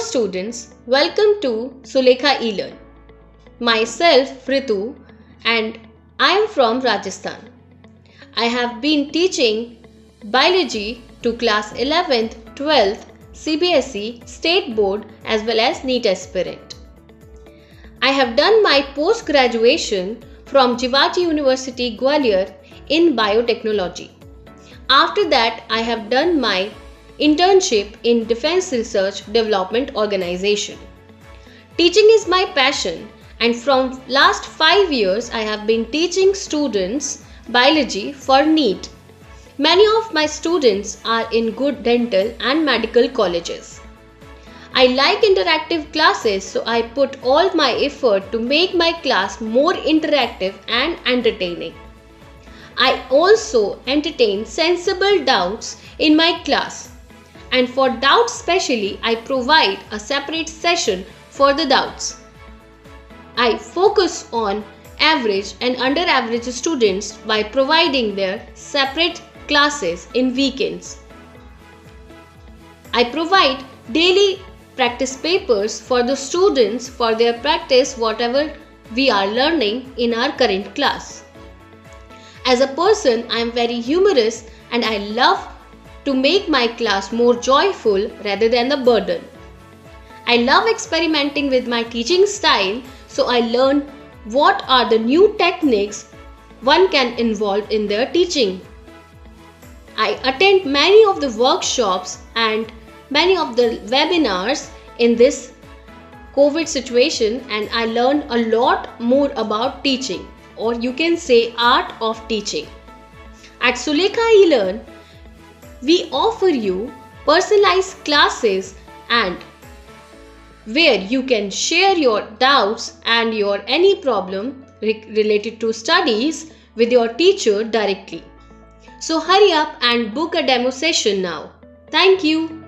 students, welcome to Sulekha eLearn. Myself Ritu and I am from Rajasthan. I have been teaching biology to class 11th, 12th, CBSE, State Board as well as NEET aspirant. I have done my post-graduation from Jiwaji University Gwalior in Biotechnology. After that, I have done my internship in Defense Research Development Organization. Teaching is my passion, and from last 5 years I have been teaching students biology for NEET. Many of my students are in good dental and medical colleges. I like interactive classes, so I put all my effort to make my class more interactive and entertaining. I also entertain sensible doubts in my class, and for doubts specially I provide a separate session for the doubts. I focus on average and under average students by providing their separate classes in weekends. I provide daily practice papers for the students for their practice whatever we are learning in our current class. As a person, I am very humorous and I love to make my class more joyful rather than a burden. I love experimenting with my teaching style, so I learn what are the new techniques one can involve in their teaching. I attend many of the workshops and many of the webinars in this COVID situation, and I learn a lot more about teaching, or you can say art of teaching. At Sulekha eLearn, we offer you personalized classes and where you can share your doubts and your any problem related to studies with your teacher directly. So hurry up and book a demo session now. Thank you.